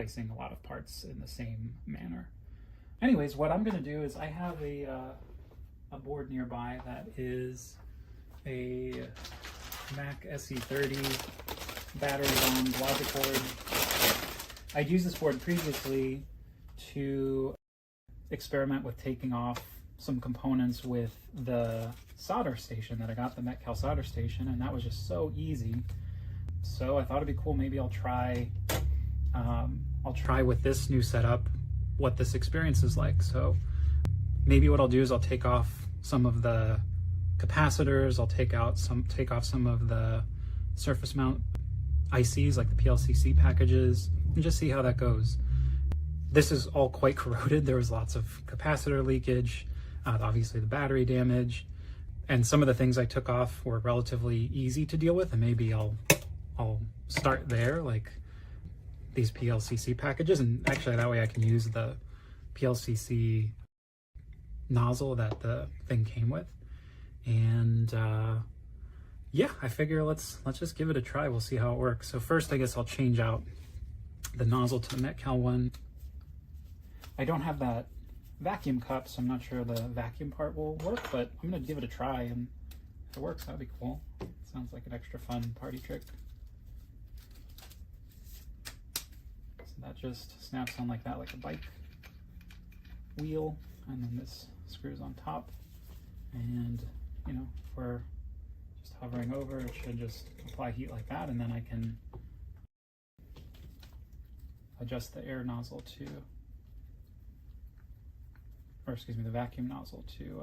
placing a lot of parts in the same manner. Anyways, what I'm going to do is I have a board nearby that is a Mac SE30 battery bound logic board. I'd used this board previously to experiment with taking off some components with the solder station that I got, the Metcal solder station, and that was just so easy. So I thought it'd be cool. Maybe I'll try with this new setup what this experience is like. So maybe what I'll do is I'll take off some of the capacitors, I'll take off some of the surface mount ICs like the PLCC packages, and just see how that goes. This is all quite corroded. There was lots of capacitor leakage, obviously the battery damage, and some of the things I took off were relatively easy to deal with, and maybe I'll start there, like these PLCC packages, and actually that way I can use the PLCC nozzle that the thing came with. And yeah, I figure let's just give it a try. We'll see how it works. So first, I guess I'll change out the nozzle to the Metcal one. I don't have that vacuum cup, so I'm not sure the vacuum part will work, but I'm gonna give it a try, and if it works, that'd be cool. Sounds like an extra fun party trick. So that just snaps on like that, like a bike wheel, and then this screws on top. And you know, if we're just hovering over, it should just apply heat like that, and then I can adjust the air nozzle to, or excuse me, the vacuum nozzle to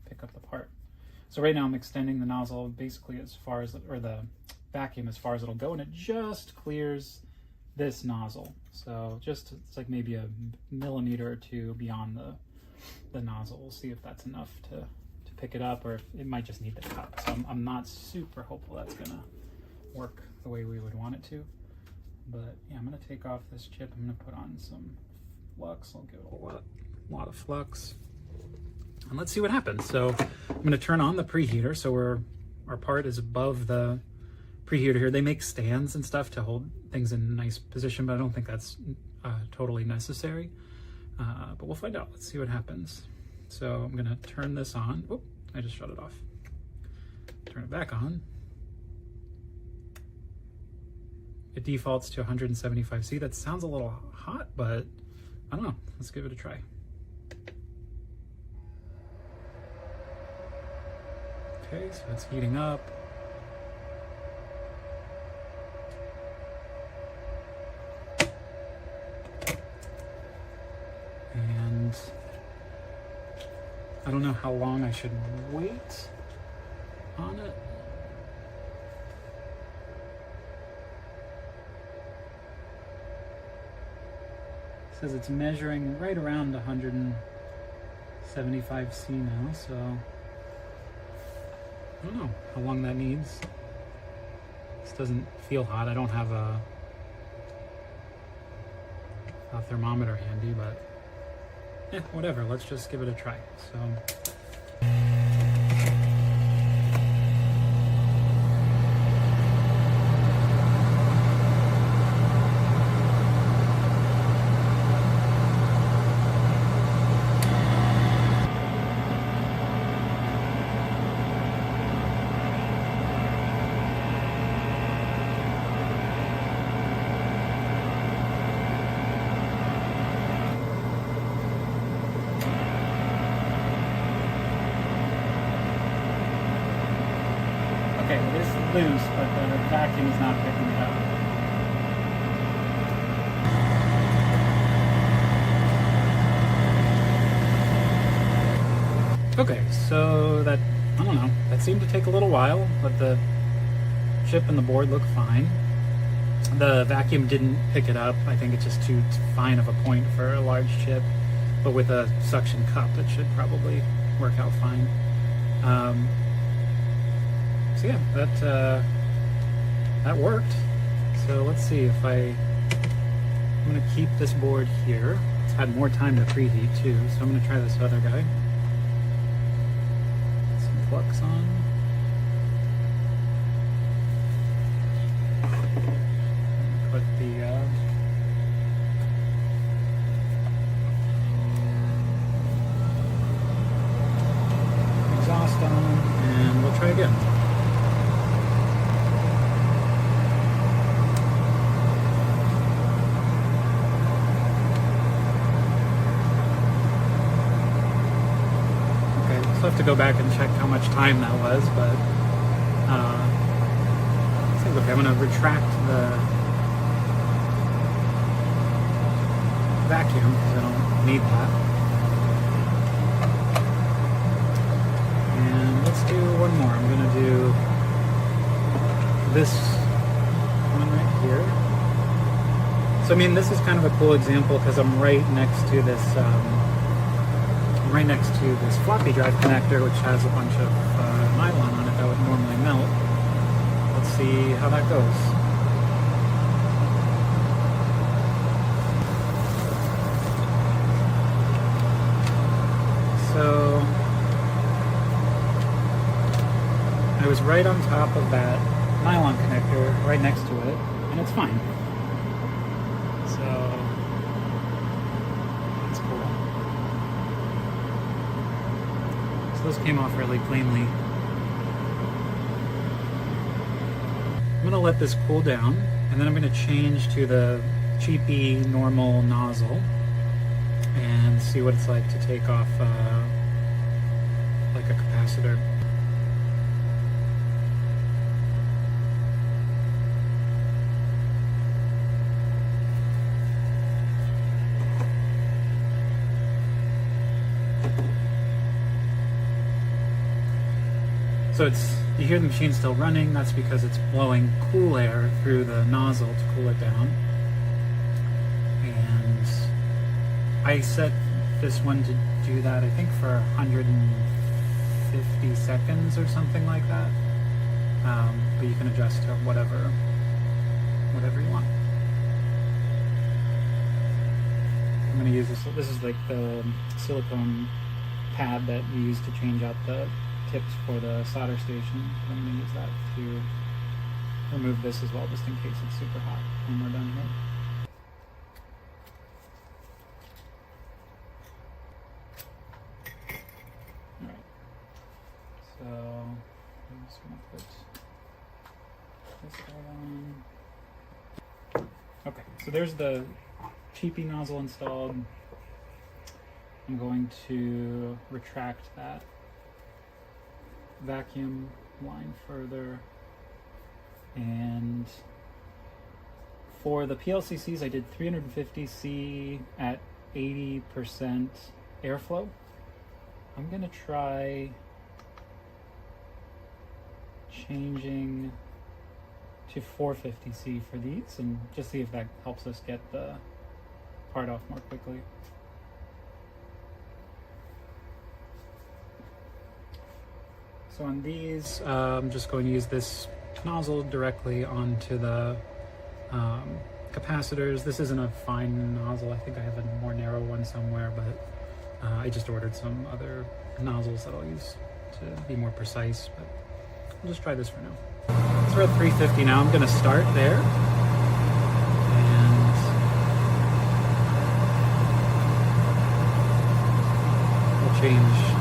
pick up the part. So right now I'm extending the nozzle basically as far as, or the vacuum as far as it'll go, and it just clears this nozzle. So just, it's like maybe a millimeter or two beyond the nozzle. We'll see if that's enough to pick it up, or if it might just need the cup. So I'm not super hopeful that's gonna work the way we would want it to. But yeah, I'm gonna take off this chip. I'm gonna put on some flux. I'll give it a lot of flux, and let's see what happens. So I'm gonna turn on the preheater. So our part is above the preheater here. They make stands and stuff to hold things in a nice position, but I don't think that's totally necessary. But we'll find out. Let's see what happens. So I'm gonna turn this on. Oop, I just shut it off. Turn it back on. It defaults to 175C. That sounds a little hot, but I don't know. Let's give it a try. Okay, so it's heating up. And I don't know how long I should wait on it. It says it's measuring right around 175C now, so I don't know how long that needs. This doesn't feel hot. I don't have a thermometer handy, but yeah, whatever. Let's just give it a try. So. Okay, it is loose, but the vacuum is not picking it up. Okay, so that, I don't know, that seemed to take a little while, but the chip and the board look fine. The vacuum didn't pick it up. I think it's just too fine of a point for a large chip, but with a suction cup, it should probably work out fine. So yeah, that worked. So let's see if I'm gonna keep this board here. It's had more time to preheat too, so I'm gonna try this other guy. Some flux on. Put the to go back and check how much time that was, but I think, okay, I'm going to retract the vacuum because I don't need that. And let's do one more. I'm going to do this one right here. So I mean, this is kind of a cool example because I'm right next to this floppy drive connector, which has a bunch of nylon on it that would normally melt. Let's see how that goes. So I was right on top of that nylon connector, right next to it, and it's fine. So that's cool. So those came off really cleanly. I'm going to let this cool down, and then I'm going to change to the cheapy normal nozzle and see what it's like to take off like a capacitor. So you hear the machine still running. That's because it's blowing cool air through the nozzle to cool it down. And I set this one to do that, I think, for 150 seconds or something like that. But you can adjust to whatever you want. I'm going to use this. This is like the silicone pad that you use to change out the tips for the solder station. I'm going to use that to remove this as well, just in case it's super hot when we're done here. Alright, so I'm just going to put this guy on. Okay, so there's the cheapy nozzle installed. I'm going to retract that vacuum line further, and for the PLCCs I did 350C at 80% airflow. I'm gonna try changing to 450C for these and just see if that helps us get the part off more quickly. So on these, I'm just going to use this nozzle directly onto the capacitors. This isn't a fine nozzle. I think I have a more narrow one somewhere, but I just ordered some other nozzles that I'll use to be more precise, but I'll just try this for now. So we're at 350 now. I'm going to start there. And we'll change.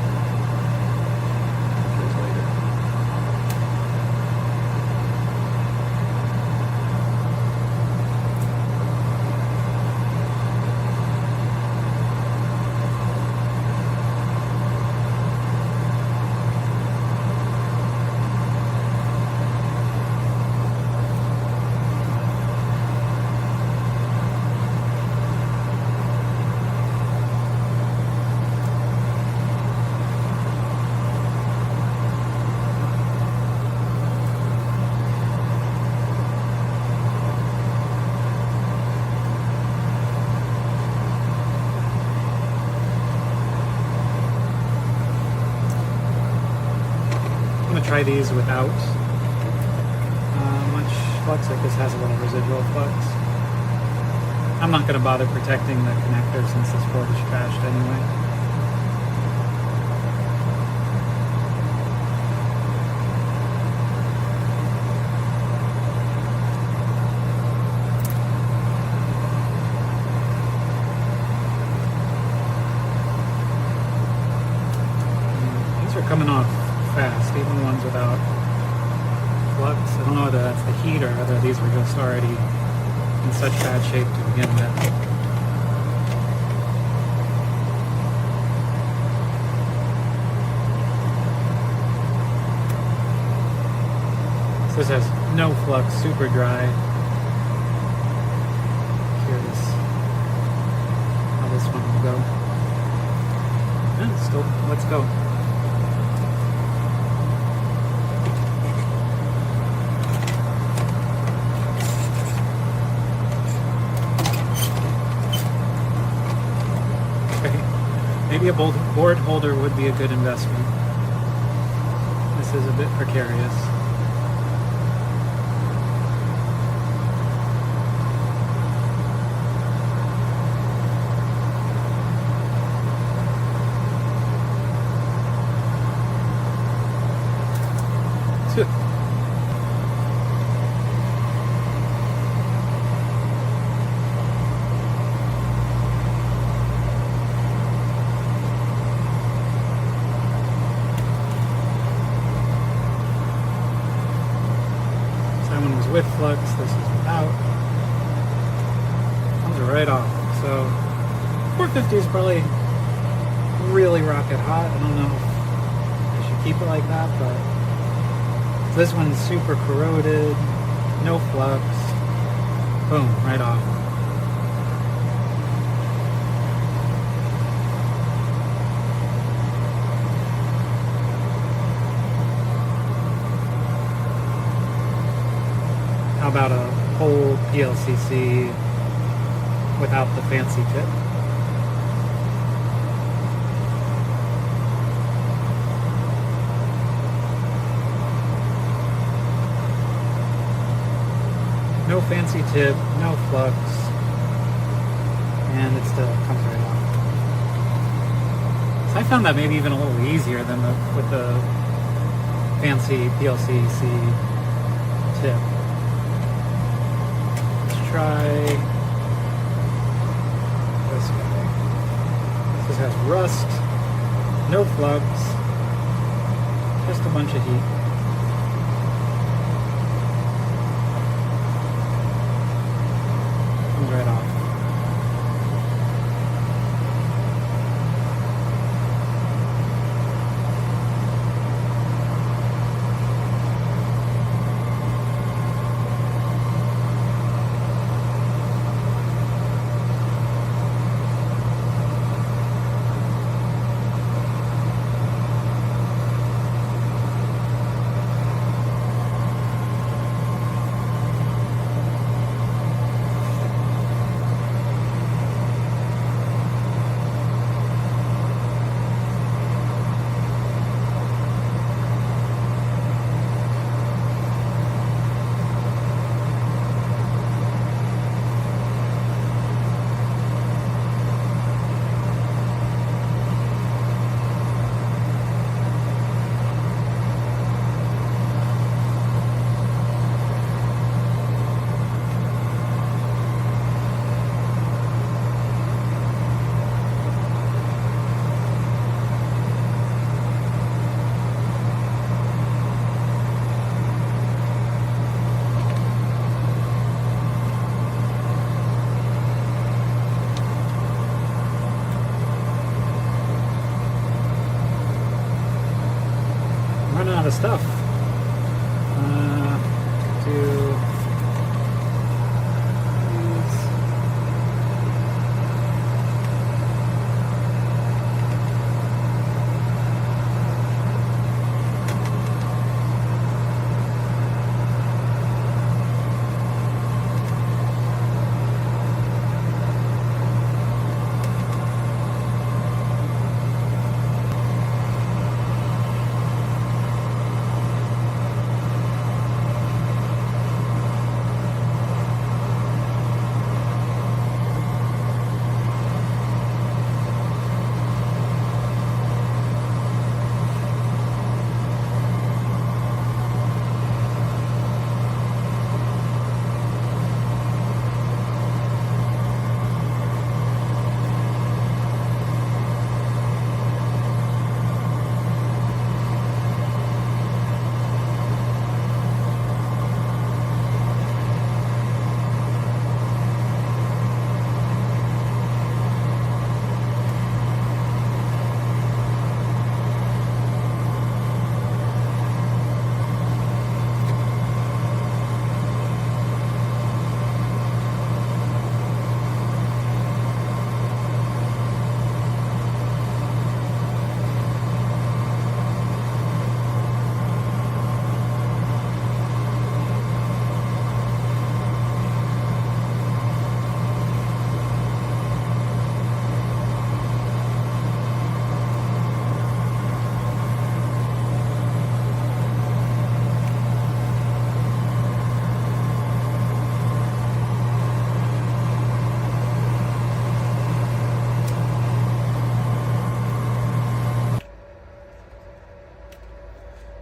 Try these without much flux. Like this has a little residual flux. I'm not going to bother protecting the connector since this board is trashed anyway. These are coming off fast, even the ones without flux. I don't know whether that's the heat or whether these were just already in such bad shape to begin with. This has no flux, super dry. Curious how this one will go. And still, let's go. Maybe a board holder would be a good investment. This is a bit precarious. That one was with flux, this is without. Comes right off. So 450 is probably really rocket hot. I don't know if I should keep it like that, but this one's super corroded, no flux. Boom, right off. How about a whole PLCC without the fancy tip? No fancy tip, no flux, and it still comes right off. So I found that maybe even a little easier than with the fancy PLCC tip. Try this guy. This has rust, no flux, just a bunch of heat. Comes right off. Running out of stuff. Do these.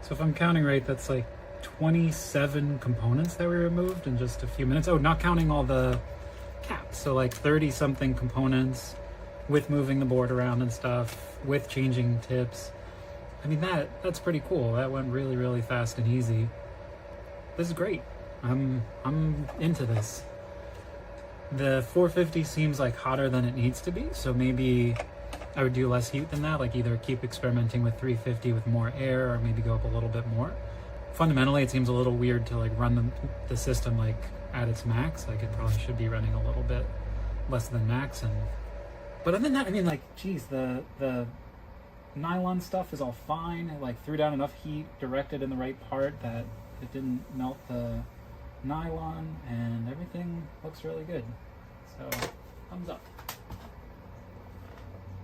So if I'm counting right, that's like 27 components that we removed in just a few minutes. Oh, not counting all the caps. So like 30 something components with moving the board around and stuff, with changing tips. I mean, that's pretty cool. That went really, really fast and easy. This is great. I'm into this. The 450 seems like hotter than it needs to be, so maybe I would do less heat than that, like either keep experimenting with 350 with more air or maybe go up a little bit more. Fundamentally, it seems a little weird to like run the system like at its max. Like it probably should be running a little bit less than max. But other than that, I mean, like, geez, the nylon stuff is all fine. I like threw down enough heat, directed in the right part that it didn't melt the nylon, and everything looks really good. So thumbs up.